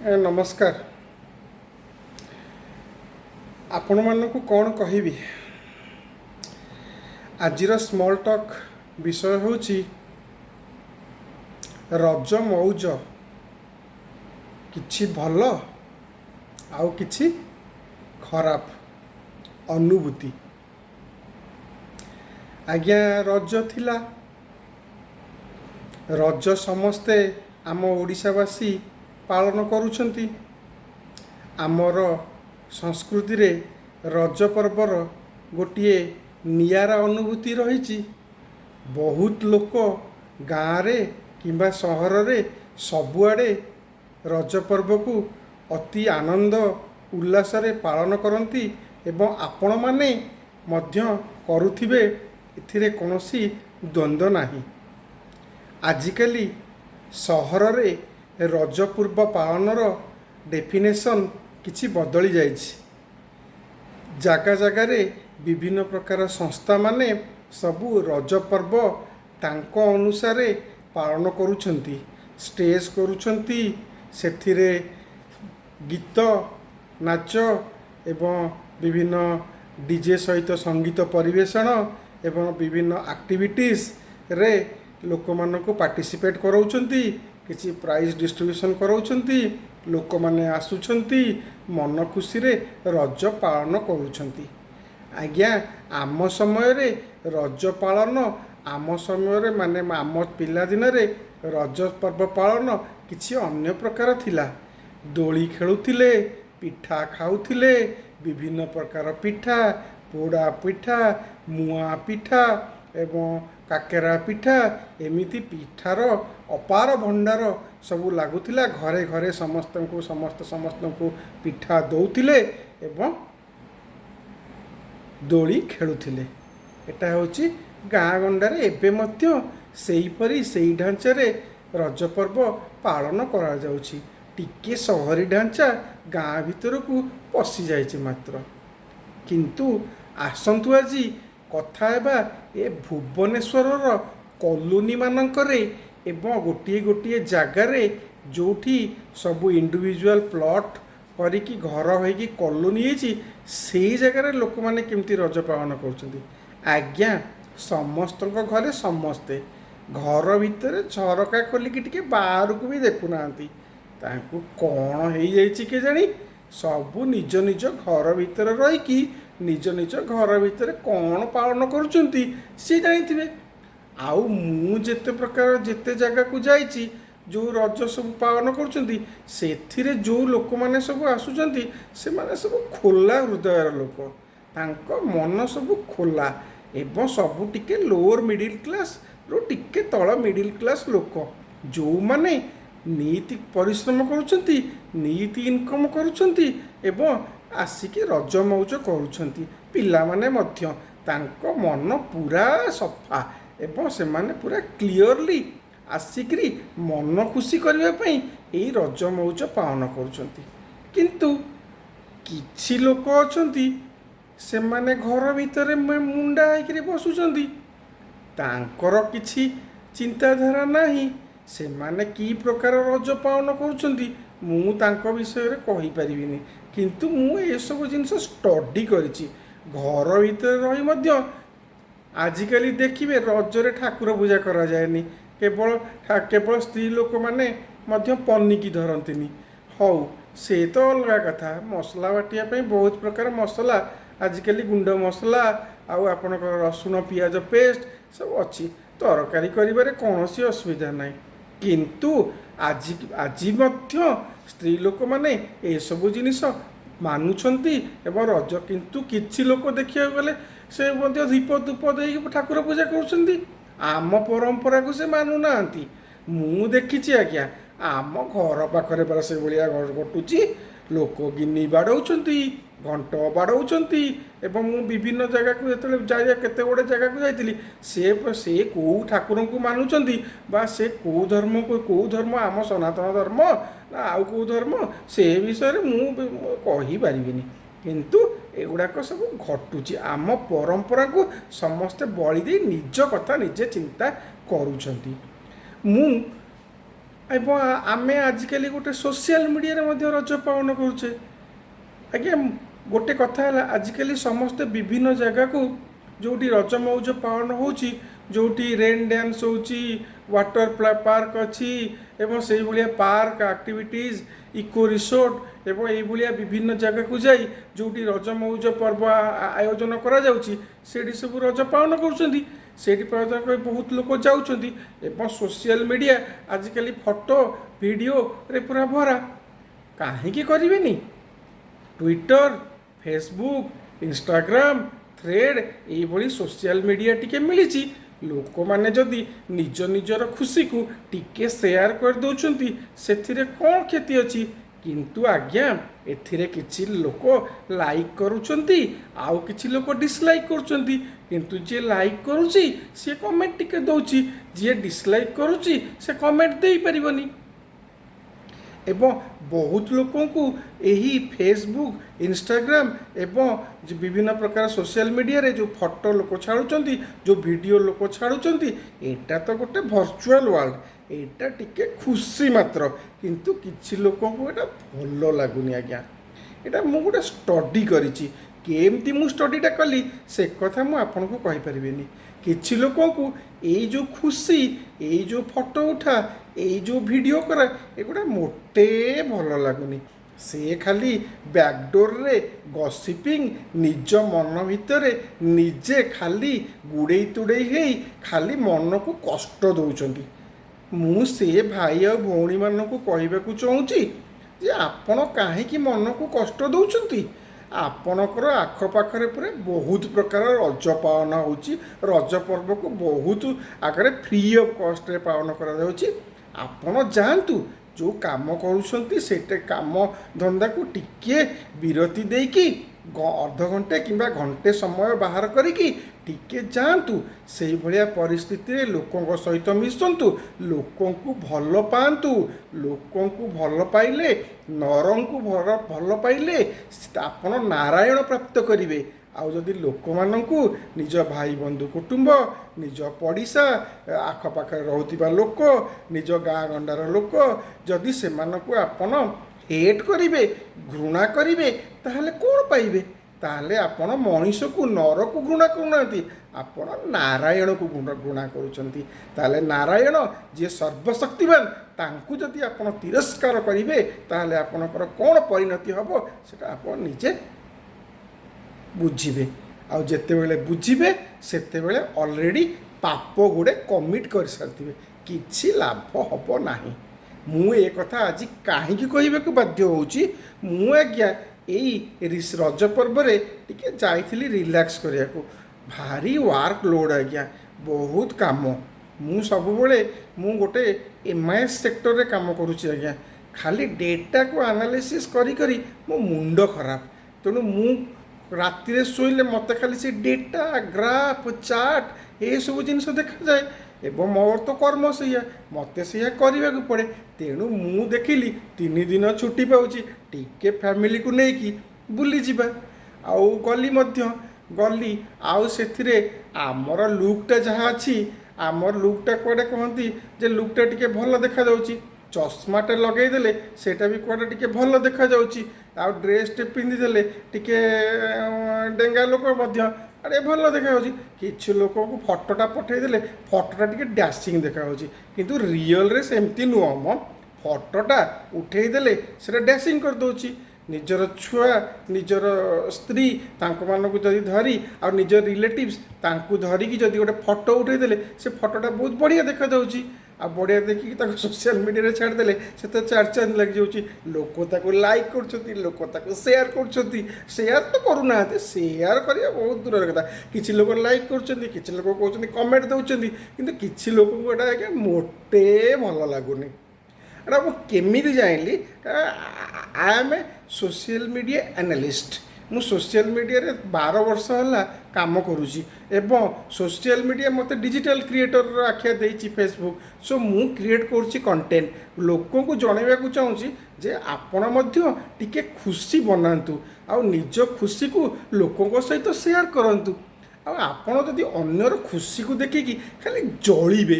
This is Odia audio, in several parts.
नमस्कार। आपण मानकु कौन कहबी आजिर स्मॉल टॉक विषय होची रज मौज किछि भल आउ किछि खराब अनुभूति। आज्ञा रज थिला रज समस्ते आम ओडिशावासी पालन करुछंती। आमर संस्कृति रे रज पर्वर गोटिए नियारा अनुभूति रही। बहुत लोक गाँव रे किंबा सहर रे सबुआड़े रज पर्व को अति आनंद उल्लास रे पालन करती एवं आपण माने मध्य करुथिबे एथिरे कोनोसी द्वंद्व नाही। आजिकाली सहर रे रज पूर्व पालनर डेफिनेशन किछि बदली जाइछि। जागा जागा रे विभिन्न प्रकार संस्था माने सबु रज पर्व तांको अनुसारे पालन करुछंती, स्टेज करुछंती, सेथिरे गीत नाच एवं विभिन्न डीजे सहित संगीत परिवेषण एवं विभिन्न एक्टिविटीज रे लोक मानको पार्टिसिपेट कराउछंती, किछि प्राइज डिस्ट्रीब्यूशन कराउछंती, लोक माने आसुछंती, मन खुशी रे रज पालन करुछंती। आज्ञा आम समय रे रज पालन आम समय रे माने आम पिला दिन रे रज पर्व पालन किछि अन्य प्रकार थिला। दोली खेलुथिले, पिठा खाउथिले, विभिन्न प्रकार पिठा, पोड़ा पिठा, मुआ पिठा एवं काकेरा पिठा एमिति पिठार अपार भंडार सबू लगुला। घरे घरे समस्त पिठा दौथिले एवं दोली खेलुथिले। एटा होची गाँ गंडारे एबे मध्य सेहीपरि सेही ढांचा रे रज पर्व पालन करा जाउछि। टिके सहरी ढांचा गाँ भितर को पशि जाइछि मात्र। किंतु आसंतु आजी कथा हेबा ए भुवनेश्वरर कॉलोनी मानकरे एवं गोटिए गोटिए जगारे जोठी सबु इंडिविजुअल प्लॉट करिकी घर होइकी कॉलोनी होइछि सेही जगारे लोक माने केमती रज पालन करुछंती। आज्ञा समस्त घरे समस्ते घर भितर झरका खोलिकी टिके बाहर को भी देखु नांती। तांकु कौन हो जाइछि के जानी सबु निज निज घर भितर रहीकी निज निज घर भितर कौन पालन करुछंती सी जानिथिबे। आउ मु जेते प्रकार जेते जगह को जाइछि जो रज सब पालन करुछंती सेथिरे जो लोक माने सब आसुछंती से माने सब खोला हृदयर लोक। तांको मन सब खोला एवं सबु टिके लोअर मिडिल क्लास रो टिके तळ मिडिल क्लास लोक जो माने नीति परिश्रम करुछंती, नीति इनकम करुछंती एवं आसिके रज मौज करुछंती। पिला माने मध्य तांको मन पूरा सफा एवं से माने पूरा क्लियरली आसिकरी मन खुशी करबा पई एई रज मौज पालन करुछंती। किंतु किछि लोक अछंती से माने घर भितर मुंडा होइकरी बसुछंती। तांकर किछि चिंताधारा नाही से माने की प्रकार रज पालन करुछंती मु तांको विषय रे कहि परिबिनी। किंतु मु ए सब जिंस स्टडी करिछि। घर भितर रही मध्य आजिकाली देखिए रजरे ठाकुर पूजा करा जाएनी। केवल स्त्री लोक माने मध्य पनिकी धरंतिनी। हौ से तो अलग कथा। मसला बाटिया पे बहुत प्रकार मसला आजिकाली गुंड मसला आउ आपण रसुण पियाज पेस्ट सब अच्छी तरकारी करिबारे कौनसी असुविधा नहीं। किंतु आजि मध्य स्त्री लोक माने ए सब जिनिस मानुछंती एवं रज किंतु किछि लोक देखिया गले से मध्य दीप धूप दे ठाकुर पूजा करुछंती। आम परंपरा को से मानु नांती। मु देखिछि आज्ञा आम घर पाखरे पर से भलिया घटुची लोक गिनी बाडौछंती, घंट बाडौछंती एवं मु विभिन्न जगह को जेतले जाय केते गोटे जगह को जाइतिली से को ठाकुर को मानुछंती बा से को धर्म आम सनातन धर्म ना आउ को धर्म से विषय रे मु कहि परिबिनी। किंतु एगुड़ाक सब घटुची आम परंपरा को समस्ते बलि दे निज कथा निजे चिंता करुछंती। मु ଏବଂ ଆମେ ଆଜିକାଲି ଗୋଟେ ସୋସିଆଲ ମିଡ଼ିଆରେ ମଧ୍ୟ ରଜ ପାଳନ କରୁଛେ। ଆଜ୍ଞା, ଗୋଟେ କଥା ହେଲା, ଆଜିକାଲି ସମସ୍ତେ ବିଭିନ୍ନ ଜାଗାକୁ ଯେଉଁଠି ରଜ ମଉଜ ପାଳନ ହେଉଛି, ଯେଉଁଠି ରେନ୍ ଡ୍ୟାନ୍ସ ହେଉଛି, ୱାଟର ପାର୍କ ଅଛି ଏବଂ ସେଇଭଳିଆ ପାର୍କ ଆକ୍ଟିଭିଟିଜ୍, ଇକୋ ରିସୋର୍ଟ ଏବଂ ଏଇଭଳିଆ ବିଭିନ୍ନ ଜାଗାକୁ ଯାଇ ଯେଉଁଠି ରଜ ମଉଜ ପର୍ବ ଆୟୋଜନ କରାଯାଉଛି, ସେଇଠି ସବୁ ରଜ ପାଳନ କରୁଛନ୍ତି। ସେଇଠି ପାଳନ କରି ବହୁତ ଲୋକ ଯାଉଛନ୍ତି ଏବଂ ସୋସିଆଲ ମିଡ଼ିଆ ଆଜିକାଲି ଫଟୋ ଭିଡ଼ିଓରେ ପୁରା ଭରା। କାହିଁକି କରିବେନି? ଟ୍ୱିଟର, ଫେସବୁକ୍, ଇନଷ୍ଟାଗ୍ରାମ, ଥ୍ରେଡ୍ ଏଇଭଳି ସୋସିଆଲ ମିଡ଼ିଆ ଟିକେ ମିଳିଛି। ଲୋକମାନେ ଯଦି ନିଜ ନିଜର ଖୁସିକୁ ଟିକେ ସେୟାର କରିଦେଉଛନ୍ତି, ସେଥିରେ କ'ଣ କ୍ଷତି ଅଛି? କିନ୍ତୁ ଆଜ୍ଞା, ଏଥିରେ କିଛି ଲୋକ ଲାଇକ୍ କରୁଛନ୍ତି, ଆଉ କିଛି ଲୋକ ଡିସଲାଇକ୍ କରୁଛନ୍ତି। କିନ୍ତୁ ଯିଏ ଲାଇକ୍ କରୁଛି ସିଏ କମେଣ୍ଟ ଟିକେ ଦେଉଛି, ଯିଏ ଡିସଲାଇକ୍ କରୁଛି ସେ କମେଣ୍ଟ ଦେଇପାରିବନି। ଏବଂ ବହୁତ ଲୋକଙ୍କୁ ଏହି ଫେସବୁକ୍, ଇନଷ୍ଟାଗ୍ରାମ ଏବଂ ବିଭିନ୍ନ ପ୍ରକାର ସୋସିଆଲ ମିଡ଼ିଆରେ ଯେଉଁ ଫଟୋ ଲୋକ ଛାଡ଼ୁଛନ୍ତି, ଯେଉଁ ଭିଡ଼ିଓ ଲୋକ ଛାଡ଼ୁଛନ୍ତି, ଏଇଟା ତ ଗୋଟେ ଭର୍ଚୁଆଲ ୱାର୍ଲଡ, ଏଇଟା ଟିକେ ଖୁସି ମାତ୍ର। କିନ୍ତୁ କିଛି ଲୋକଙ୍କୁ ଏଇଟା ଭଲ ଲାଗୁନି ଆଜ୍ଞା। ଏଇଟା ମୁଁ ଗୋଟେ ଷ୍ଟଡି କରିଛି। କେମିତି ମୁଁ ଷ୍ଟଡିଟା କଲି ସେ କଥା ମୁଁ ଆପଣଙ୍କୁ କହିପାରିବିନି। କିଛି ଲୋକଙ୍କୁ ଏଇ ଯେଉଁ ଖୁସି, ଏଇ ଯେଉଁ ଫଟୋ ଉଠା, ଏଇ ଯେଉଁ ଭିଡ଼ିଓ କରା, ଏଗୁଡ଼ା ମୋଟେ ଭଲ ଲାଗୁନି। ସେ ଖାଲି ବ୍ୟାକଡୋରରେ ଗସିପିଂ, ନିଜ ମନ ଭିତରେ ନିଜେ ଖାଲି ଗୁଡ଼େଇ ତୁଡ଼େଇ ହେଇ ଖାଲି ମନକୁ କଷ୍ଟ ଦେଉଛନ୍ତି। ମୁଁ ସେ ଭାଇ ଆଉ ଭଉଣୀମାନଙ୍କୁ କହିବାକୁ ଚାହୁଁଛି ଯେ ଆପଣ କାହିଁକି ମନକୁ କଷ୍ଟ ଦେଉଛନ୍ତି? ଆପଣଙ୍କର ଆଖପାଖରେ ପୁରା ବହୁତ ପ୍ରକାର ରଜ ପାଳନ ହେଉଛି। ରଜ ପର୍ବକୁ ବହୁତ ଆଗରେ ଫ୍ରି ଅଫ୍ କଷ୍ଟରେ ପାଳନ କରାଯାଉଛି। ଆପଣ ଯାଆନ୍ତୁ, ଯେଉଁ କାମ କରୁଛନ୍ତି ସେଇଟା କାମ ଧନ୍ଦାକୁ ଟିକିଏ ବିରତି ଦେଇକି ଅଧଘଣ୍ଟେ କିମ୍ବା ଘଣ୍ଟେ ସମୟ ବାହାର କରିକି ଟିକେ ଯାଆନ୍ତୁ। ସେଇଭଳିଆ ପରିସ୍ଥିତିରେ ଲୋକଙ୍କ ସହିତ ମିଶନ୍ତୁ, ଲୋକଙ୍କୁ ଭଲ ପାଆନ୍ତୁ। ଲୋକଙ୍କୁ ଭଲ ପାଇଲେ, ନରଙ୍କୁ ଭଲ ପାଇଲେ ଆପଣ ନାରାୟଣ ପ୍ରାପ୍ତ କରିବେ। ଆଉ ଯଦି ଲୋକମାନଙ୍କୁ, ନିଜ ଭାଇ ବନ୍ଧୁ କୁଟୁମ୍ବ, ନିଜ ପଡ଼ିଶା, ଆଖପାଖରେ ରହୁଥିବା ଲୋକ, ନିଜ ଗାଁ ଗଣ୍ଡାର ଲୋକ, ଯଦି ସେମାନଙ୍କୁ ଆପଣ ହେଟ୍ କରିବେ, ଘୃଣା କରିବେ, ତାହେଲେ କ'ଣ ପାଇବେ? ତାହେଲେ ଆପଣ ମଣିଷକୁ, ନରକୁ ଘୃଣା କରୁନାହାନ୍ତି, ଆପଣ ନାରାୟଣକୁ ଘୃଣା କରୁଛନ୍ତି। ତାହେଲେ ନାରାୟଣ ଯିଏ ସର୍ବଶକ୍ତିମାନ, ତାଙ୍କୁ ଯଦି ଆପଣ ତିରସ୍କାର କରିବେ, ତାହେଲେ ଆପଣଙ୍କର କ'ଣ ପରିଣତି ହେବ ସେଟା ଆପଣ ନିଜେ ବୁଝିବେ। ଆଉ ଯେତେବେଳେ ବୁଝିବେ ସେତେବେଳେ ଅଲରେଡ଼ି ପାପ ଗୁଡ଼େ କମିଟ୍ କରିସାରିଥିବେ, କିଛି ଲାଭ ହେବ ନାହିଁ। ମୁଁ ଏ କଥା ଆଜି କାହିଁକି କହିବାକୁ ବାଧ୍ୟ ହେଉଛି? ମୁଁ ଆଜ୍ଞା ଏଇ ରଜ ପର୍ବରେ ଟିକେ ଯାଇଥିଲି ରିଲାକ୍ସ କରିବାକୁ। ଭାରି ୱାର୍କ ଲୋଡ଼ ଆଜ୍ଞା, ବହୁତ କାମ। ମୁଁ ସବୁବେଳେ ଗୋଟେ MIS ସେକ୍ଟରରେ କାମ କରୁଛି ଆଜ୍ଞା। ଖାଲି ଡେଟାକୁ ଆନାଲିସିସ୍ କରି କରି ମୋ ମୁଣ୍ଡ ଖରାପ। ତେଣୁ ମୁଁ ରାତିରେ ଶୋଇଲେ ମୋତେ ଖାଲି ସେ ଡେଟା, ଗ୍ରାଫ୍, ଚାର୍ଟ ଏସବୁ ଜିନିଷ ଦେଖାଯାଏ ଏବଂ ମୋର ତ କର୍ମ ସେଇଆ, ମୋତେ ସେଇଆ କରିବାକୁ ପଡ଼େ। ତେଣୁ ମୁଁ ଦେଖିଲି 3 ଦିନ ଛୁଟି ପାଉଛି, ଟିକେ ଫ୍ୟାମିଲିକୁ ନେଇକି ବୁଲିଯିବା। ଆଉ ଗଲି ଆଉ ସେଥିରେ ଆମର ଲୁକ୍ଟା ଯାହା ଅଛି, ଆମର ଲୁକ୍ଟା କୁଆଡ଼େ କହନ୍ତି ଯେ ଲୁକ୍ଟା ଟିକେ ଭଲ ଦେଖାଯାଉଛି। ଚଷମାଟେ ଲଗେଇଦେଲେ ସେଇଟା ବି କୁଆଡ଼େ ଟିକେ ଭଲ ଦେଖାଯାଉଛି। ଆଉ ଡ୍ରେସ୍ଟେ ପିନ୍ଧିଦେଲେ ଟିକେ ଡେଙ୍ଗା ଲୋକ ମଧ୍ୟ ଆରେ ଭଲ ଦେଖାଯାଉଛି। କିଛି ଲୋକଙ୍କୁ ଫଟୋଟା ପଠାଇଦେଲେ ଫଟୋଟା ଟିକେ ଡ୍ୟାସିଂ ଦେଖାଯାଉଛି। କିନ୍ତୁ ରିଅଲରେ ସେମିତି ନୁହଁ ମ। ଫଟୋଟା ଉଠେଇଦେଲେ ସେଇଟା ଡ୍ୟାସିଂ କରିଦେଉଛି। ନିଜର ଛୁଆ, ନିଜର ସ୍ତ୍ରୀ ତାଙ୍କମାନଙ୍କୁ ଯଦି ଧରି, ଆଉ ନିଜ ରିଲେଟିଭ୍ସ ତାଙ୍କୁ ଧରିକି ଯଦି ଗୋଟେ ଫଟୋ ଉଠେଇଦେଲେ ସେ ଫଟୋଟା ବହୁତ ବଢ଼ିଆ ଦେଖାଯାଉଛି। ଆଉ ବଢ଼ିଆ ଦେଖିକି ତାକୁ ସୋସିଆଲ ମିଡ଼ିଆରେ ଛାଡ଼ିଦେଲେ ସେ ତ ଚାର୍ଜ ଲାଗିଯାଉଛି। ଲୋକ ତାକୁ ଲାଇକ୍ କରୁଛନ୍ତି, ଲୋକ ତାକୁ ସେୟାର କରୁଛନ୍ତି। ସେୟାର ତ କରୁନାହାନ୍ତି, ସେୟାର କରିବା ବହୁତ ଦୂରର କଥା। କିଛି ଲୋକ ଲାଇକ୍ କରୁଛନ୍ତି, କିଛି ଲୋକ କହୁଛନ୍ତି କମେଣ୍ଟ ଦେଉଛନ୍ତି, କିନ୍ତୁ କିଛି ଲୋକଙ୍କୁ ଏଇଟା ଆଜ୍ଞା ମୋଟେ ଭଲ ଲାଗୁନି। ଏଇଟା ମୁଁ କେମିତି ଜାଣିଲି? I am A social media analyst. ମୁଁ ସୋସିଆଲ ମିଡ଼ିଆରେ 12 ବର୍ଷ ହେଲା କାମ କରୁଛି ଏବଂ ସୋସିଆଲ ମିଡ଼ିଆ ମୋତେ ଡିଜିଟାଲ କ୍ରିଏଟରର ଆଖ୍ୟା ଦେଇଛି ଫେସବୁକ୍। ସୋ ମୁଁ କ୍ରିଏଟ୍ କରୁଛି କଣ୍ଟେଣ୍ଟ। ଲୋକଙ୍କୁ ଜଣାଇବାକୁ ଚାହୁଁଛି ଯେ ଆପଣ ମଧ୍ୟ ଟିକେ ଖୁସି ବନାନ୍ତୁ, ଆଉ ନିଜ ଖୁସିକୁ ଲୋକଙ୍କ ସହିତ ସେୟାର କରନ୍ତୁ। ଆଉ ଆପଣ ଯଦି ଅନ୍ୟର ଖୁସିକୁ ଦେଖିକି ଖାଲି ଜଳିବେ,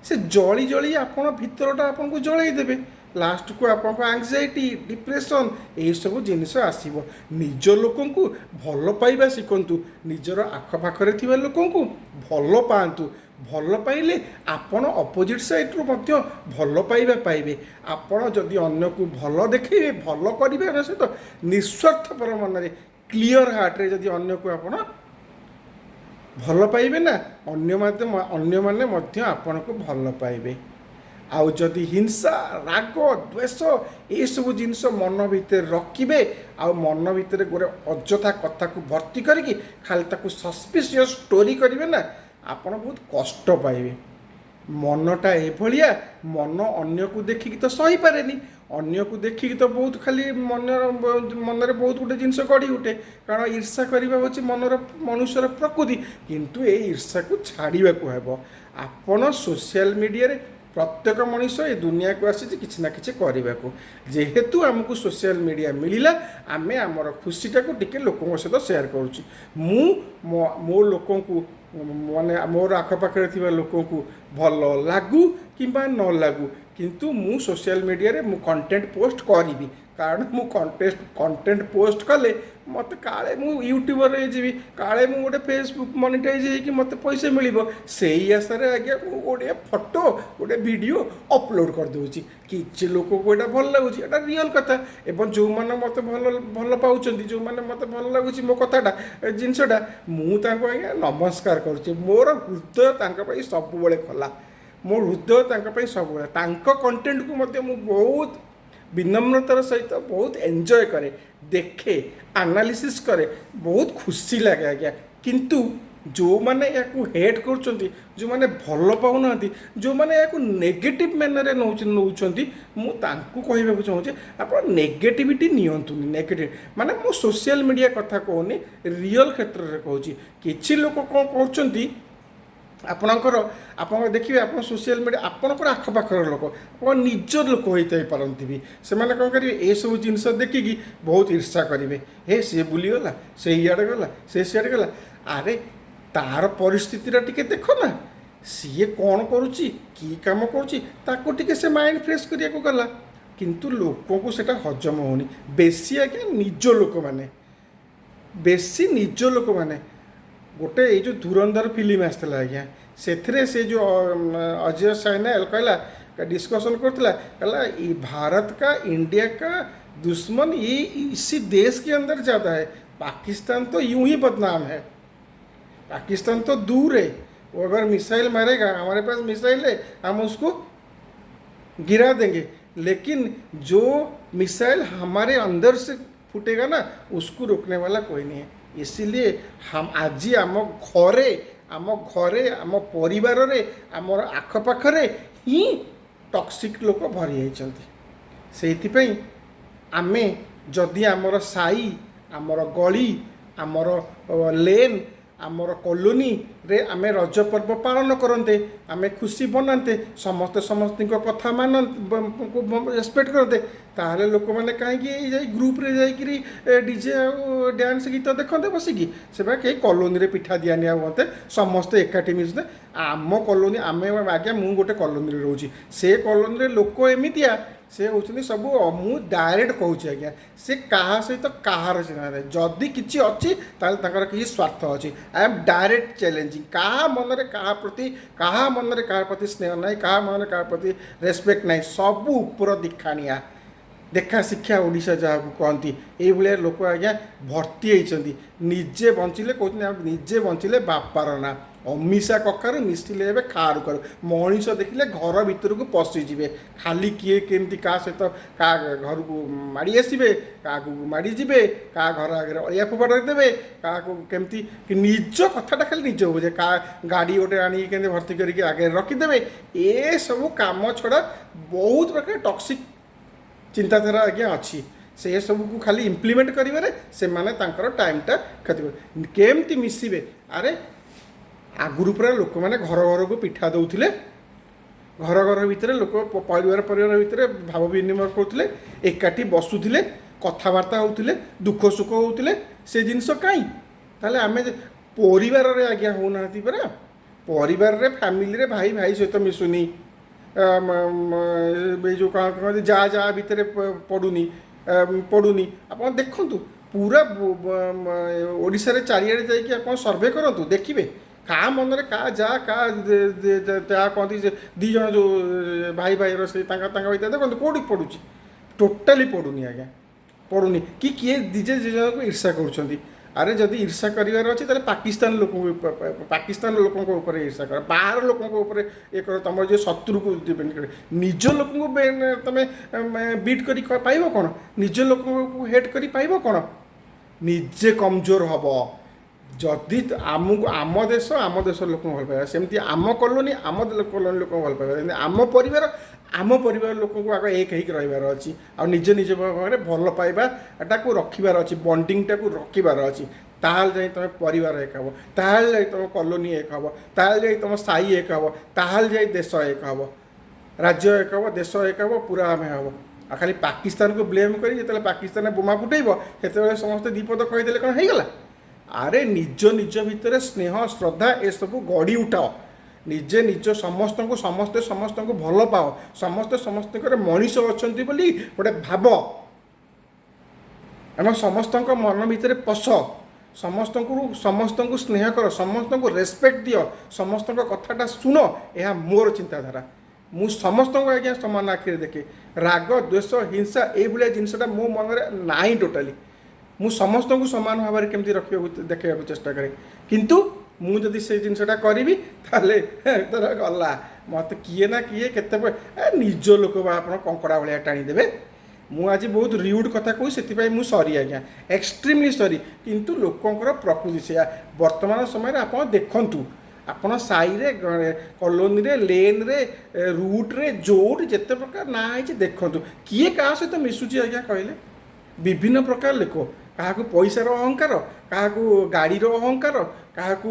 ସେ ଜଳି ଜଳି ଆପଣ ଭିତରଟା ଆପଣଙ୍କୁ ଜଳେଇ ଦେବେ। ଲାଷ୍ଟକୁ ଆପଣଙ୍କ ଆଂଜାଇଟି ଡିପ୍ରେସନ୍ ଏହିସବୁ ଜିନିଷ ଆସିବ। ନିଜ ଲୋକଙ୍କୁ ଭଲ ପାଇବା ଶିଖନ୍ତୁ, ନିଜର ଆଖପାଖରେ ଥିବା ଲୋକଙ୍କୁ ଭଲ ପାଆନ୍ତୁ। ଭଲ ପାଇଲେ ଆପଣ ଅପୋଜିଟ୍ ସାଇଡ଼୍ରୁ ମଧ୍ୟ ଭଲ ପାଇବା ପାଇବେ। ଆପଣ ଯଦି ଅନ୍ୟକୁ ଭଲ ଦେଖେଇବେ, ଭଲ କରିବେ ସହିତ ନିଃସ୍ୱାର୍ଥପର ମନରେ କ୍ଲିଅର୍ ହାର୍ଟରେ ଯଦି ଅନ୍ୟକୁ ଆପଣ ଭଲ ପାଇବେ ନା, ଅନ୍ୟମାନେ ମଧ୍ୟ ଆପଣଙ୍କୁ ଭଲ ପାଇବେ। ଆଉ ଯଦି ହିଂସା, ରାଗ, ଦ୍ୱେଷ ଏସବୁ ଜିନିଷ ମନ ଭିତରେ ରଖିବେ, ଆଉ ମନ ଭିତରେ ଗୋଟେ ଅଯଥା କଥାକୁ ଭର୍ତ୍ତି କରିକି ଖାଲି ତାକୁ ସସ୍ପିସିୟସ୍ ଷ୍ଟୋରି କରିବେ ନା, ଆପଣ ବହୁତ କଷ୍ଟ ପାଇବେ। ମନଟା ଏଭଳିଆ, ମନ ଅନ୍ୟକୁ ଦେଖିକି ତ ସହିପାରେନି। ଅନ୍ୟକୁ ଦେଖିକି ତ ବହୁତ ଖାଲି ମନରେ ବହୁତ ଗୋଟେ ଜିନିଷ ଗଢ଼ି ଉଠେ, କାରଣ ଈର୍ଷା କରିବା ହେଉଛି ମନୁଷ୍ୟର ପ୍ରକୃତି। କିନ୍ତୁ ଏଇ ଈର୍ଷାକୁ ଛାଡ଼ିବାକୁ ହେବ। ଆପଣ ସୋସିଆଲ ମିଡ଼ିଆରେ ପ୍ରତ୍ୟେକ ମଣିଷ ଏ ଦୁନିଆକୁ ଆସିଛି କିଛି ନା କିଛି କରିବାକୁ। ଯେହେତୁ ଆମକୁ ସୋସିଆଲ ମିଡ଼ିଆ ମିଳିଲା, ଆମେ ଆମର ଖୁସିଟାକୁ ଟିକେ ଲୋକଙ୍କ ସହିତ ସେୟାର କରୁଛୁ। ମୁଁ ମୋ ଲୋକଙ୍କୁ ମାନେ ମୋର ଆଖପାଖରେ ଥିବା ଲୋକଙ୍କୁ ଭଲ ଲାଗୁ କିମ୍ବା ନ ଲାଗୁ, କିନ୍ତୁ ମୁଁ ସୋସିଆଲ ମିଡ଼ିଆରେ ମୁଁ କଣ୍ଟେଣ୍ଟ ପୋଷ୍ଟ କରିବି। କାରଣ ମୁଁ କଣ୍ଟେଣ୍ଟ ପୋଷ୍ଟ କଲେ ମୋତେ କାଳେ ମୁଁ ୟୁଟ୍ୟୁବର ହେଇଯିବି, କାଳେ ମୁଁ ଗୋଟେ ଫେସବୁକ୍ ମନିଟାଇଜ୍ ହେଇକି ମୋତେ ପଇସା ମିଳିବ, ସେଇ ଆଶାରେ ଆଜ୍ଞା ମୁଁ ଗୋଟେ ଫଟୋ ଗୋଟେ ଭିଡ଼ିଓ ଅପଲୋଡ଼ କରିଦେଉଛି। କିଛି ଲୋକଙ୍କୁ ଏଇଟା ଭଲ ଲାଗୁଛି, ଏଇଟା ରିଅଲ୍ କଥା। ଏବଂ ଯେଉଁମାନେ ମୋତେ ଭଲ ପାଉଛନ୍ତି, ଯେଉଁମାନେ ମୋତେ ଭଲ ଲାଗୁଛି ମୋ କଥାଟା ଜିନିଷଟା, ମୁଁ ତାଙ୍କୁ ଆଜ୍ଞା ନମସ୍କାର କରୁଛି। ମୋର ହୃଦୟ ତାଙ୍କ ପାଇଁ ସବୁବେଳେ ଖୋଲା। ମୋ ହୃଦୟ ତାଙ୍କ ପାଇଁ ସବୁବେଳେ, ତାଙ୍କ କଣ୍ଟେଣ୍ଟକୁ ମଧ୍ୟ ମୁଁ ବହୁତ ବିନମ୍ରତାର ସହିତ ବହୁତ ଏନ୍ଜୟ କରେ, ଦେଖେ, ଆନାଲିସିସ୍ କରେ, ବହୁତ ଖୁସି ଲାଗେ ଆଜ୍ଞା। କିନ୍ତୁ ଯେଉଁମାନେ ଏହାକୁ ହେଟ୍ କରୁଛନ୍ତି, ଯେଉଁମାନେ ଭଲ ପାଉନାହାନ୍ତି, ଯେଉଁମାନେ ଏହାକୁ ନେଗେଟିଭ୍ ମ୍ୟାନର୍ରେ ନେଉଛନ୍ତି, ମୁଁ ତାଙ୍କୁ କହିବାକୁ ଚାହୁଁଛି ଆପଣ ନେଗେଟିଭିଟି ନିଅନ୍ତୁନି। ମାନେ ମୁଁ ସୋସିଆଲ ମିଡ଼ିଆ କଥା କହୁନି, ରିଅଲ୍ କ୍ଷେତ୍ରରେ କହୁଛି। କିଛି ଲୋକ କ'ଣ କରୁଛନ୍ତି, ଆପଣ ଦେଖିବେ, ଆପଣ ସୋସିଆଲ ମିଡ଼ିଆ ଆପଣଙ୍କର ଆଖପାଖର ଲୋକ, ଆପଣ ନିଜ ଲୋକ ହୋଇଥାଇ ପାରନ୍ତି ବି, ସେମାନେ କ'ଣ କରିବେ, ଏସବୁ ଜିନିଷ ଦେଖିକି ବହୁତ ଈର୍ଷା କରିବେ। ସିଏ ବୁଲିଗଲା, ସେ ଇଆଡ଼େ ଗଲା, ସେ ସିଆଡ଼େ ଗଲା। ଆରେ ତାର ପରିସ୍ଥିତିଟା ଟିକେ ଦେଖ ନା, ସିଏ କ'ଣ କରୁଛି, କି କାମ କରୁଛି, ତାକୁ ଟିକେ ସେ ମାଇଣ୍ଡ ଫ୍ରେଶ୍ କରିବାକୁ ଗଲା। କିନ୍ତୁ ଲୋକଙ୍କୁ ସେଇଟା ହଜମ ହେଉନି। ବେଶୀ ଆଜ୍ଞା ନିଜ ଲୋକମାନେ ଗୋଟେ ଏଇ ଯେଉଁ ଧୁରନ୍ଧର ଫିଲ୍ମ ଆସିଥିଲା ଆଜ୍ଞା, ସେଥିରେ ସେ ଯେଉଁ ଅଜୟ ସାଇନାଲ କହିଲା, डिस्कशन करता कहला भारत का इंडिया का दुश्मन ये इसी देश के अंदर ज़्यादा है। पाकिस्तान तो यूं ही बदनाम है, पाकिस्तान तो दूर है, वो अगर मिसाइल मारेगा, हमारे पास मिसाइल है, हम उसको गिरा देंगे, लेकिन जो मिसाइल हमारे अंदर से फूटेगा ना, उसको रोकने वाला कोई नहीं है। इसीलिए हम आज आम घरे आम परिवार रे आम आखपाखरे ही टॉक्सिक लोक भरी जाती। आमे जदि आमर साई, आमर गली, आमर लेन, आमर कॉलोनी रे आमे रज पर्व पालन करते, आमे खुशी बनाते, समस्ते समस्त कथा मान रेस्पेक्ट करते, ताहले लोक मैंने कहीं ग्रुप रे जाइकरी डीजे डांस गीत देखते बसिकी, से कहीं कॉलोनी रे पिठा दिया निया हुए, समस्ते एकाठी मिशते। आम कॉलोनी आमे आज्ञा मु गोटे कॉलोनी रे रोची, से कॉलोनी रे लोक एमतिया से होती सब मु डायरेक्ट कहूँ आज्ञा, से क्या सहित कहार जदि किसी अच्छी किसी स्वार्थ अच्छी। आई एम डायरेक्ट चैलेंजिंग, क्या मनरे क्या प्रति स्नेह ना, क्या मन क्या प्रति रेस्पेक्ट ना, सबू उपर दिखाणिया देखा शिक्षा ओडिशा जहाँ कहती ये लोक आज्ञा भर्ती होती। निजे बंचिले कहते निजे बंचिले बापार ना, अमिषा कखार मिसिले खारू खारू, मनीष देखिले घर भीतर को पशिजे, खाली किए केमती क्या सहित क्या घर को माड़ी आसबे, क्या माड़ी जीवे, क्या घर आगे अलिया फोपाड़ देवे, क्या केमती निज कथाटा खाली निज बुझे, क्या गाड़ी गोटे आनी भर्ती करके आगे रखीदे, ये सब कम छड़ा बहुत प्रकार टॉक्सिक चिंताधारा आज्ञा अच्छी। से सब को खाली इम्प्लीमेंट करें से माने टाइमटा क्षति केमती मिसबे। अरे आगुरी पूरा लोक मैंने घर घर को पिठा दौले, घर घर भितर लोक परिवार भितर भाव विनिमय करुले, एकाठी बसुले, कथबार्ता होते, दुख सुख होते, से जिनस कहीं ताले आमे परिवार रे आज्ञा होना परा, ପରିବାରରେ ଫ୍ୟାମିଲିରେ ଭାଇ ଭାଇ ସହିତ ମିଶୁନି, ଏ ଯେଉଁ କ'ଣ କହନ୍ତି ଯା ଭିତରେ ପଡ଼ୁନି। ଆପଣ ଦେଖନ୍ତୁ ପୁରା ଓଡ଼ିଶାରେ ଚାରିଆଡ଼େ ଯାଇକି ଆପଣ ସର୍ଭେ କରନ୍ତୁ, ଦେଖିବେ କାହା ମନରେ କାହା ଯାହା କହନ୍ତି ଯେ ଦୁଇ ଜଣ ଯେଉଁ ଭାଇ ଭାଇର ସେ ତାଙ୍କ ଭିତରେ ଦେଖନ୍ତୁ କେଉଁଠି ପଡ଼ୁଛି, ଟୋଟାଲି ପଡ଼ୁନି ଆଜ୍ଞା, ପଡ଼ୁନି। କିଏ ନିଜେ ଜଣକୁ ଈର୍ଷା କରୁଛନ୍ତି। ଆରେ ଯଦି ଈର୍ଷା କରିବାର ଅଛି ତାହେଲେ ପାକିସ୍ତାନ ଲୋକଙ୍କ ଉପରେ ଈର୍ଷା କର, ବାହାର ଲୋକଙ୍କ ଉପରେ ଇଏ କର, ତୁମର ଯେଉଁ ଶତ୍ରୁକୁ ଡିପେଣ୍ଡ କରେ। ନିଜ ଲୋକଙ୍କୁ ତୁମେ ବିଟ୍ କରି ପାଇବ କ'ଣ? ନିଜ ଲୋକଙ୍କୁ ହେଟ୍ କରି ପାଇବ କ'ଣ? ନିଜେ କମଜୋର ହେବ। ଯଦି ଆମକୁ ଆମ ଦେଶର ଲୋକଙ୍କୁ ଭଲ ପାଇବା, ସେମିତି ଆମ କଲୋନୀ ଲୋକଙ୍କୁ ଭଲ ପାଇବା, ସେମିତି ଆମ ପରିବାର ଲୋକଙ୍କୁ ଆଗ ଏକ ହେଇକି ରହିବାର ଅଛି। ଆଉ ନିଜ ଭାବରେ ଭଲ ପାଇବାଟାକୁ ରଖିବାର ଅଛି, ବଣ୍ଡିଙ୍ଗଟାକୁ ରଖିବାର ଅଛି। ତାହେଲେ ଯାଇ ତୁମେ ପରିବାର ଏକ ହେବ, ତାହେଲେ ଯାଇ ତୁମ କଲୋନୀ ଏକ ହେବ, ତାହେଲେ ଯାଇ ତୁମ ସାହି ଏକ ହେବ, ତାହେଲେ ଯାଇ ଦେଶ ଏକ ହେବ, ରାଜ୍ୟ ଏକ ହେବ, ଦେଶ ଏକ ହେବ, ପୁରା ଆମେ ହେବ। ଆଉ ଖାଲି ପାକିସ୍ତାନକୁ ବ୍ଲେମ୍ କରି ଯେତେବେଳେ ପାକିସ୍ତାନ ବୋମା ଫୁଟେଇବ ସେତେବେଳେ ସମସ୍ତେ ଦ୍ୱିପଦ କହିଦେଲେ କ'ଣ ହେଇଗଲା? ଆରେ ନିଜ ଭିତରେ ସ୍ନେହ ଶ୍ରଦ୍ଧା ଏସବୁ ଗଢ଼ି ଉଠାଅ। ନିଜେ ସମସ୍ତଙ୍କୁ ଭଲ ପାଅ, ସମସ୍ତଙ୍କର ମଣିଷ ଅଛନ୍ତି ବୋଲି ଗୋଟେ ଭାବ, ଆମେ ସମସ୍ତଙ୍କ ମନ ଭିତରେ ପଶ, ସମସ୍ତଙ୍କୁ ସ୍ନେହ କର, ସମସ୍ତଙ୍କୁ ରେସ୍ପେକ୍ଟ ଦିଅ, ସମସ୍ତଙ୍କ କଥାଟା ଶୁଣ। ଏହା ମୋର ଚିନ୍ତାଧାରା। ମୁଁ ସମସ୍ତଙ୍କୁ ଆଜ୍ଞା ସମାନ ଆଖିରେ ଦେଖେ। ରାଗ ଦ୍ୱେଷ ହିଂସା ଏଇଭଳିଆ ଜିନିଷଟା ମୋ ମନରେ ନାହିଁ ଟୋଟାଲି। ମୁଁ ସମସ୍ତଙ୍କୁ ସମାନ ଭାବରେ କେମିତି ଦେଖେଇବାକୁ ଚେଷ୍ଟା କରେ। କିନ୍ତୁ ମୁଁ ଯଦି ସେ ଜିନିଷଟା କରିବି ତାହେଲେ ଧର ଗଲା, ମୋତେ କିଏ ନା କିଏ କେତେ ନିଜ ଲୋକ ବା ଆପଣ କଙ୍କଡ଼ା ଭଳିଆ ଟାଣିଦେବେ। ମୁଁ ଆଜି ବହୁତ ରିଉଡ଼୍ କଥା କହୁଛି, ସେଥିପାଇଁ ମୁଁ ସରି ଆଜ୍ଞା, ଏକ୍ସଟ୍ରିମଲି ସରି। କିନ୍ତୁ ଲୋକଙ୍କର ପ୍ରକୃତି ସେଇଆ। ବର୍ତ୍ତମାନ ସମୟରେ ଆପଣ ଦେଖନ୍ତୁ, ଆପଣ ସାହିରେ, କଲୋନୀରେ, ଲେନ୍ରେ, ରୁଟ୍ରେ, ଯେଉଁଠି ଯେତେ ପ୍ରକାର ନାଁ ହେଇଛି ଦେଖନ୍ତୁ, କିଏ କାହା ସହିତ ମିଶୁଛି ଆଜ୍ଞା କହିଲେ? ବିଭିନ୍ନ ପ୍ରକାର ଲୋକ, କାହାକୁ ପଇସାର ଅହଙ୍କାର, କାହାକୁ ଗାଡ଼ିର ଅହଙ୍କାର, କାହାକୁ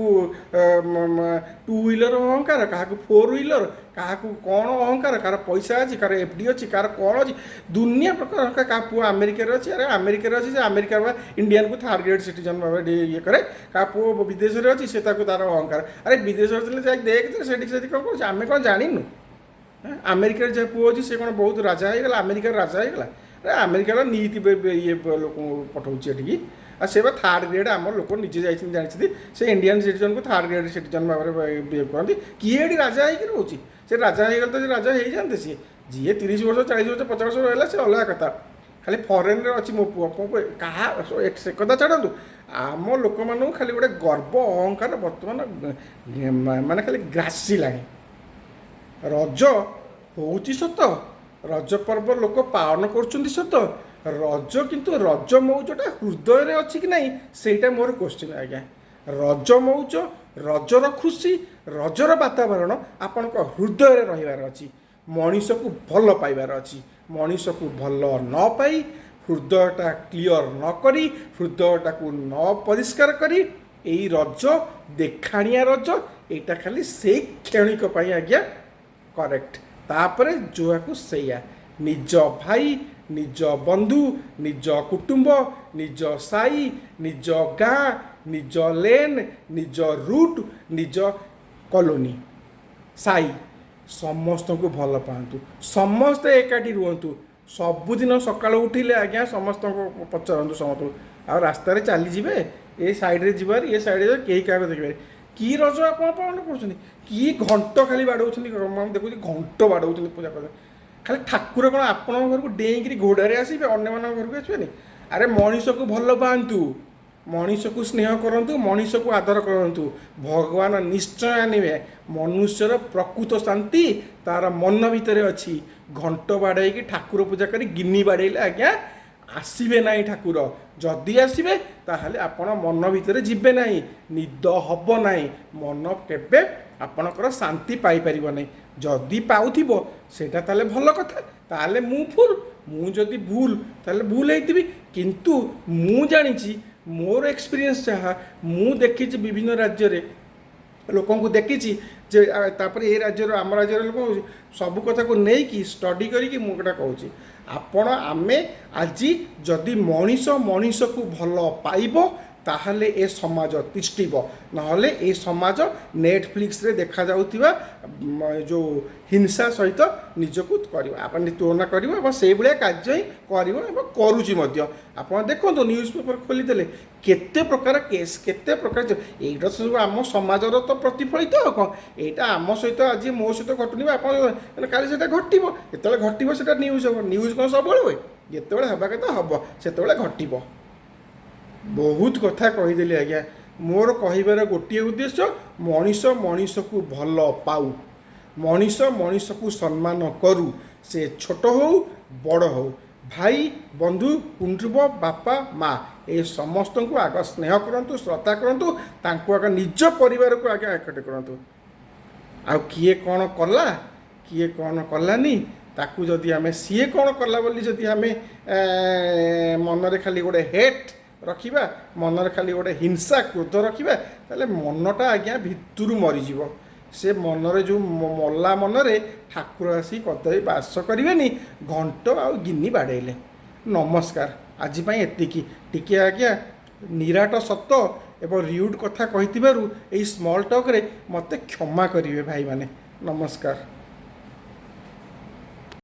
ଟୁ ହ୍ୱିଲର ଅହଙ୍କାର, କାହାକୁ ଫୋର୍ ହ୍ୱିଲର, କାହାକୁ କ'ଣ ଅହଙ୍କାର, କାହାର ପଇସା ଅଛି, କାହାର FD ଅଛି, କାହାର କ'ଣ ଅଛି, ଦୁନିଆ ପ୍ରକାର ଅହଙ୍କାର। କାହା ପୁଅ ଆମେରିକାରେ ଅଛି, ଆରେ ଆମେରିକାରେ ଅଛି, ସେ ଆମେରିକାର ଇଣ୍ଡିଆନକୁ ଥାର୍ଡ଼ ଗ୍ରେଡ୍ ସିଟିଜନ୍ ଭାବରେ ଇଏ କରେ। କାହା ପୁଅ ବିଦେଶରେ ଅଛି, ସେ ତାକୁ ତାର ଅହଙ୍କାର। ଆରେ ବିଦେଶରେ ଥିଲେ ଯାଇକି ଦେଖ ସେଠି କ'ଣ କରୁଛି, ଆମେ କ'ଣ ଜାଣିନୁ? ଆମେରିକାରେ ଯାହା ପୁଅ ଅଛି ସେ କ'ଣ ବହୁତ ରାଜା ହେଇଗଲା, ଆମେରିକାର ରାଜା ହେଇଗଲା? ଆମେରିକାର ନୀତି ଇଏ ଲୋକଙ୍କୁ ପଠାଉଛି ଏଠିକି। ଆଉ ସେ ବା ଥାର୍ଡ଼ ଗ୍ରେଡ୍, ଆମର ଲୋକ ନିଜେ ଯାଇଛନ୍ତି ଜାଣିଛନ୍ତି, ସେ ଇଣ୍ଡିଆନ୍ ସିଟିଜନ୍କୁ ଥାର୍ଡ଼ ଗ୍ରେଡ୍ ସିଟିଜନ୍ ଭାବରେ ବିହେଭ୍ କରନ୍ତି। କିଏ ଏଠି ରାଜା ହେଇକି ରହୁଛି? ସେ ରାଜା ହେଇଗଲେ ତ ସେ ରାଜା ହେଇଯାଆନ୍ତେ। ଯିଏ 30 ବର୍ଷ 40 ବର୍ଷ 50 ବର୍ଷ ରହିଲା ସେ ଅଲଗା କଥା। ଖାଲି ଫରେନ୍ରେ ଅଛି ମୋ ପୁଅ କାହା ସେ କଥା ଛାଡ଼ନ୍ତୁ। ଆମ ଲୋକମାନଙ୍କୁ ଖାଲି ଗୋଟେ ଗର୍ବ ଅହଙ୍କାର ବର୍ତ୍ତମାନ ମାନେ ଖାଲି ଗ୍ରାସିଲାଣି। ରଜ ହେଉଛି ସତ, ରଜ ପର୍ବ ଲୋକ ପାଳନ କରୁଛନ୍ତି ସତ, କିନ୍ତୁ ରଜ ମଉଜଟା ହୃଦୟରେ ଅଛି କି ନାହିଁ ସେଇଟା ମୋର କୋଶ୍ଚିନ୍ ଆଜ୍ଞା। ରଜ ମଉଜ, ରଜର ଖୁସି, ରଜର ବାତାବରଣ ଆପଣଙ୍କ ହୃଦୟରେ ରହିବାର ଅଛି। ମଣିଷକୁ ଭଲ ପାଇବାର ଅଛି। ମଣିଷକୁ ଭଲ ନ ପାଇ, ହୃଦୟଟା କ୍ଲିଅର ନ କରି, ହୃଦୟଟାକୁ ନ ପରିଷ୍କାର କରି, ଏଇ ରଜ ଦେଖାଣିଆ ରଜ, ଏଇଟା ଖାଲି ସେଇ କ୍ଷଣିକ ପାଇଁ ଆଜ୍ଞା କରେକ୍ଟ। ତାପରେ ଯୋଆକୁ ସେଇଆ, ନିଜ ଭାଇ, ନିଜ ବନ୍ଧୁ, ନିଜ କୁଟୁମ୍ବ, ନିଜ ସାହି, ନିଜ ଗାଁ, ନିଜ ଲେନ୍, ନିଜ ରୁଟ୍, ନିଜ କଲୋନୀ, ସାହି, ସମସ୍ତଙ୍କୁ ଭଲ ପାଆନ୍ତୁ, ସମସ୍ତେ ଏକାଠି ରୁହନ୍ତୁ। ସବୁଦିନ ସକାଳୁ ଉଠିଲେ ଆଜ୍ଞା ସମସ୍ତଙ୍କୁ ପଚାରନ୍ତୁ, ସମସ୍ତଙ୍କୁ ଆଉ ରାସ୍ତାରେ ଚାଲିଯିବେ, ଏ ସାଇଡ଼୍ରେ ଯିବାର, ଏ ସାଇଡ଼୍ରେ ଯିବେ, କେହି କାହାକୁ ଦେଖିବେ। କି ରଜ ଆପଣ ପାଳନ କରୁଛନ୍ତି? କି ଘଣ୍ଟ ଖାଲି ବାଡ଼ଉଛନ୍ତି, ମୁଁ ଦେଖୁଛି ଘଣ୍ଟ ବାଡ଼ଉଛନ୍ତି ପୂଜା କରିବା। ଖାଲି ଠାକୁର କ'ଣ ଆପଣଙ୍କ ଘରକୁ ଡେଇଁକିରି ଘୋଡ଼ାରେ ଆସିବେ, ଅନ୍ୟମାନଙ୍କ ଘରକୁ ଆସିବେନି? ଆରେ ମଣିଷକୁ ଭଲ ପାଆନ୍ତୁ, ମଣିଷକୁ ସ୍ନେହ କରନ୍ତୁ, ମଣିଷକୁ ଆଦର କରନ୍ତୁ, ଭଗବାନ ନିଶ୍ଚୟ ଆଣିବେ। ମନୁଷ୍ୟର ପ୍ରକୃତ ଶାନ୍ତି ତାର ମନ ଭିତରେ ଅଛି। ଘଣ୍ଟ ବାଡ଼େଇକି ଠାକୁର ପୂଜା କରି ଗିନି ବାଡ଼େଇଲେ ଆଜ୍ଞା ଆସିବେ ନାହିଁ ଠାକୁର। ଯଦି ଆସିବେ ତାହେଲେ ଆପଣ ମନ ଭିତରେ ଯିବେ ନାହିଁ, ନିଦ ହେବ ନାହିଁ, ମନ କେବେ ଆପଣଙ୍କର ଶାନ୍ତି ପାଇପାରିବ ନାହିଁ। ଯଦି ପାଉଥିବ ସେଇଟା ତାହେଲେ ଭଲ କଥା, ତାହେଲେ ମୁଁ ଯଦି ଭୁଲ ତାହେଲେ ଭୁଲ ହେଇଥିବି। କିନ୍ତୁ ମୁଁ ଜାଣିଛି, ମୋର ଏକ୍ସପିରିଏନ୍ସ ଯାହା, ମୁଁ ଦେଖିଛି ବିଭିନ୍ନ ରାଜ୍ୟରେ ଲୋକଙ୍କୁ ଦେଖିଛି ଯେ, ତାପରେ ଏ ରାଜ୍ୟର ଆମ ରାଜ୍ୟର ଲୋକ ସବୁ କଥାକୁ ନେଇକି ଷ୍ଟଡି କରିକି ମୁଁ ଏଇଟା କହୁଛି। ଆମେ ଆଜି ଯଦି ମଣିଷକୁ ଭଲ ପାଇବ ତାହେଲେ ଏ ସମାଜ ତିଷ୍ଠିବ, ନହେଲେ ଏ ସମାଜ ନେଟଫ୍ଲିକ୍ସରେ ଦେଖାଯାଉଥିବା ଯେଉଁ ହିଂସା ସହିତ ନିଜକୁ କରିବ, ଆପଣ ତୁଳନା କରିବ ଏବଂ ସେଇଭଳିଆ କାର୍ଯ୍ୟ ହିଁ କରିବ ଏବଂ କରୁଛି ମଧ୍ୟ। ଆପଣ ଦେଖନ୍ତୁ ନ୍ୟୁଜ୍ ପେପର୍ ଖୋଲିଦେଲେ କେତେ ପ୍ରକାର କେସ୍, କେତେ ପ୍ରକାର, ଏଇଟା ସବୁ ଆମ ସମାଜର ତ ପ୍ରତିଫଳିତ ଆଉ କ'ଣ। ଏଇଟା ଆମ ସହିତ ଆଜି ମୋ ସହିତ ଘଟୁନି ବା ଆପଣ କାଲି ସେଇଟା ଘଟିବ, ଯେତେବେଳେ ଘଟିବ ସେଇଟା ନ୍ୟୁଜ୍ ହେବ। ନ୍ୟୁଜ୍ କ'ଣ ସବୁବେଳେ ହୁଏ? ଯେତେବେଳେ ହେବା କଥା ହେବ, ସେତେବେଳେ ଘଟିବ। ବହୁତ କଥା କହିଦେଲି ଆଜ୍ଞା। ମୋର କହିବାର ଗୋଟିଏ ଉଦ୍ଦେଶ୍ୟ, ମଣିଷ ମଣିଷକୁ ଭଲ ପାଉ, ମଣିଷ ମଣିଷକୁ ସମ୍ମାନ କରୁ, ସେ ଛୋଟ ହେଉ ବଡ଼ ହେଉ, ଭାଇ ବନ୍ଧୁ କୁଟୁମ୍ବ ବାପା ମା ଏ ସମସ୍ତଙ୍କୁ ଆଗ ସ୍ନେହ କରନ୍ତୁ, ଶ୍ରଦ୍ଧା କରନ୍ତୁ, ତାଙ୍କୁ ଆଗ ନିଜ ପରିବାରକୁ ଆଗ ଏକାଠି କରନ୍ତୁ। ଆଉ କିଏ କ'ଣ କଲା କିଏ କ'ଣ କଲାନି ତାକୁ ଯଦି ଆମେ ସିଏ କ'ଣ କଲା ବୋଲି ଯଦି ଆମେ ମନରେ ଖାଲି ଗୋଟେ ହେଟ୍ ରଖିବା, ମନରେ ଖାଲି ଗୋଟେ ହିଂସା କ୍ରୋଧ ରଖିବା, ତାହେଲେ ମନଟା ଆଜ୍ଞା ଭିତରୁ ମରିଯିବ। ସେ ମନରେ ଯେଉଁ ମଲା ମନରେ ଠାକୁର ଆସି କଦାପି ବାସ କରିବେନି, ଘଣ୍ଟ ଆଉ ଗିନି ବାଡ଼େଇଲେ। ନମସ୍କାର, ଆଜି ପାଇଁ ଏତିକି। ଟିକିଏ ଆଜ୍ଞା ନିରାଟ ସତ ଏବଂ ରିଉଡ଼ କଥା କହିଥିବାରୁ ଏଇ ସ୍ମଲ୍ ଟକ୍ରେ ମୋତେ କ୍ଷମା କରିବେ ଭାଇମାନେ। ନମସ୍କାର।